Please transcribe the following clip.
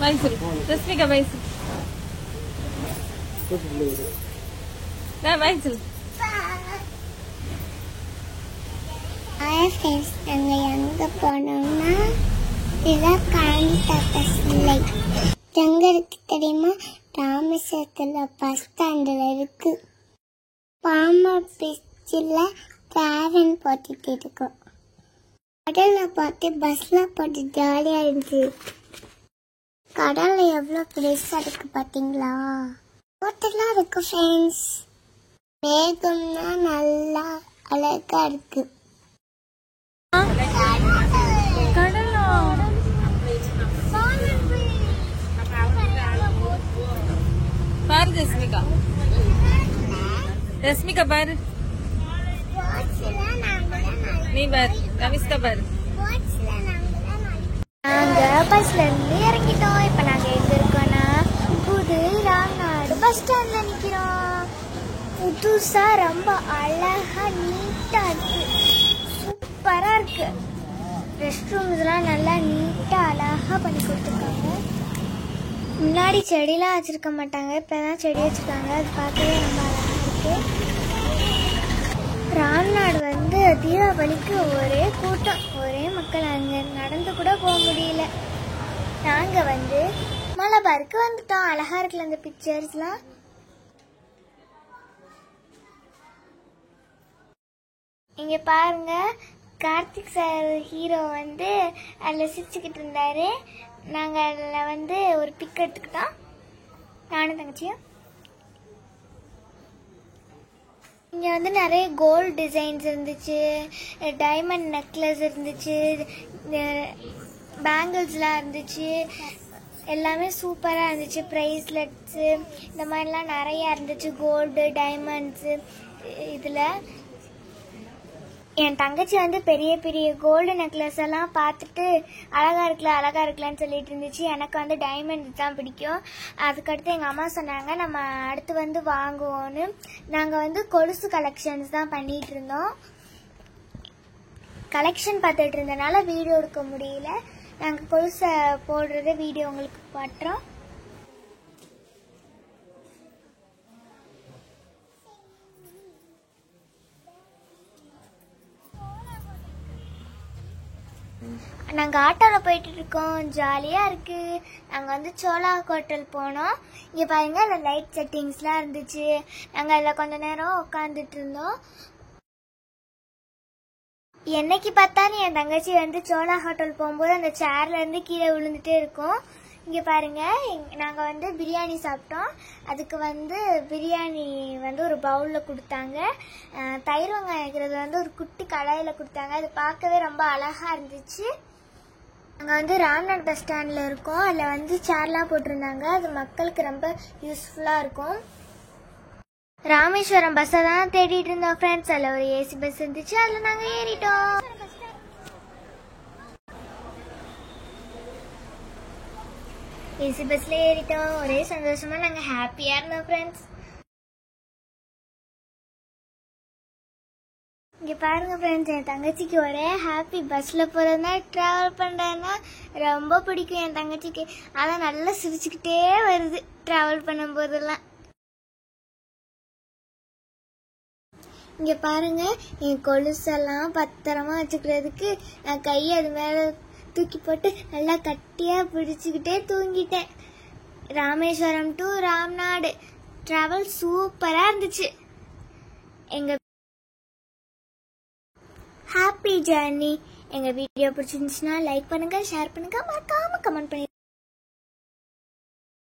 மைசூர் ரஷ்மிகா மைசூர் மைசூர் நாங்க எங்க போனோம்னா இதான் காந்தி தாத்தா சிலை எங்க இருக்கு தெரியுமா? ராமேஸ்வரத்துல பஸ் ஸ்டாண்டுல இருக்கு. பாம்பா பீச்சில் டிராவன் போட்டுட்டு இருக்கோம். கடல்ல பார்த்து பஸ்ல போட்டு ஜாலியா இருந்துச்சு. கடல்ல எவ்வளவு பெருசா இருக்கு பாத்தீங்களா? போட்டெல்லாம் இருக்கு ஃப்ரெண்ட்ஸ். மேகம்னா நல்லா அழகா இருக்கு. பாரு ரஷ்மிகா, ரஷ்மிகா பாரு, நீ பாரு, ரமிஷ்கா பாரு. நாங்க பஸ்ல இருந்து இறங்கிட்டோம். இப்ப நாங்க எங்க இருக்கோம்னா புது ராம்நாடு பஸ் ஸ்டாண்ட்ல நிக்கிறோம். புதுசா ரொம்ப அழகா நீட்டா இருக்கு, சூப்பரா இருக்கு. ரெஸ்ட் ரூம்ஸ் எல்லாம் நல்லா நீட்டா அழகா பண்ணி கொடுத்துருக்காங்க. முன்னாடி செடிலாம் வச்சிருக்க மாட்டாங்க, இப்பதான் செடி வச்சிருக்காங்க. அது பார்க்கவே ரொம்ப அழகா இருக்கு. ராம்நாடு வந்து தீபாவளிக்கு ஒரே கூட்டம், ஒரே மக்கள். அங்க நடந்து கூட போக முடியல. நாங்க வந்து மலபாருக்கு வந்துட்டோம். அழகா இருக்குல்ல அந்த பிக்சர்ஸ்லாம். இங்க பாருங்க, கார்த்திக் சார் ஹீரோ வந்து அதில் சிரிச்சுக்கிட்டு இருந்தாரு. நாங்கள் அதில் வந்து ஒரு பிக் எடுத்துக்கிட்டோம், நானும் தங்கச்சியும். இங்கே வந்து நிறைய கோல்டு டிசைன்ஸ் இருந்துச்சு, டைமண்ட் நெக்லஸ் இருந்துச்சு, பேங்கிள்ஸ்லாம் இருந்துச்சு. எல்லாமே சூப்பராக இருந்துச்சு. ப்ரைஸ்லெட்ஸு இந்த மாதிரிலாம் நிறையா இருந்துச்சு. Gold diamonds. இதில் என் தங்கச்சி வந்து பெரிய பெரிய கோல்டு நெக்லஸ் எல்லாம் பார்த்துட்டு அழகா இருக்கலான்னு சொல்லிட்டு இருந்துச்சு. எனக்கு வந்து டைமண்ட் தான் பிடிக்கும். அதுக்கடுத்து எங்கள் அம்மா சொன்னாங்க நம்ம அடுத்து வந்து வாங்குவோன்னு. நாங்கள் வந்து கொலுசு கலெக்ஷன்ஸ் தான் பண்ணிட்டு இருந்தோம். கலெக்ஷன் பார்த்துட்டு இருந்தனால வீடியோ எடுக்க முடியல. நாங்கள் கொலுசை போடுறத வீடியோ உங்களுக்கு காட்டுறோம். நாங்கள் ஆட்டோவில் போயிட்டு இருக்கோம், ஜாலியாக இருக்கு. நாங்கள் வந்து சோலா ஹோட்டல் போனோம். இங்கே பாருங்க, அதில் லைட் செட்டிங்ஸ்லாம் இருந்துச்சு. நாங்கள் அதில் கொஞ்ச நேரம் உட்காந்துட்டு இருந்தோம். என்னைக்கு பார்த்தாலும் என் தங்கச்சி வந்து சோலா ஹோட்டல் போகும்போது அந்த சேர்ல இருந்து கீழே விழுந்துட்டே இருக்கும். இங்கே பாருங்க, நாங்கள் வந்து பிரியாணி சாப்பிட்டோம். அதுக்கு வந்து பிரியாணி வந்து ஒரு பவுலில் கொடுத்தாங்க. தயிர் வெங்காயம் வைக்கிறது வந்து ஒரு குட்டி கடாயில் கொடுத்தாங்க. அது பார்க்கவே ரொம்ப அழகாக இருந்துச்சு. நாங்கள் வந்து ராம்நாடு பஸ் ஸ்டாண்டில் இருக்கோம். அதில் வந்து சேர்லாம் போட்டிருந்தாங்க. அது மக்களுக்கு ரொம்ப யூஸ்ஃபுல்லாக இருக்கும். ராமேஸ்வரம் பஸ்ஸை தான் தேடிட்டு இருந்தோம் ஃப்ரெண்ட்ஸ். அதில் ஒரு ஏசி பஸ் இருந்துச்சு, அதில் நாங்கள் ஏறிட்டோம். ஏசி பஸ்ல ஏறிட்டோம். ஒரே சந்தோஷமா நாங்க ஹாப்பியா இருந்தோம் ஃப்ரெண்ட்ஸ். இங்க பாருங்க ஃப்ரெண்ட்ஸ், என் தங்கச்சிக்கு ஒரே ஹாப்பி. பஸ்ல போறதுனா டிராவல் பண்றதுனா ரொம்ப பிடிக்கும் என் தங்கச்சிக்கு. அதான் நல்லா சிரிச்சுக்கிட்டே வருது டிராவல் பண்ணும் போதெல்லாம். இங்க பாருங்க, என் கொலுசெல்லாம் பத்திரமா வச்சுக்கிறதுக்கு நான் கையை அது மேல தூக்கி போட்டு நல்லா கட்டியா பிடிச்சுக்கிட்டே தூங்கிட்டேன். ராமேஸ்வரம் டு ராம்நாடு டிராவல் சூப்பரா இருந்துச்சு. எங்க ஹாப்பி ஜர்னி. எங்க வீடியோ பிடிச்சிருந்துச்சுன்னா லைக் பண்ணுங்க, ஷேர் பண்ணுங்க, மறக்காம கமெண்ட் பண்ணுங்க.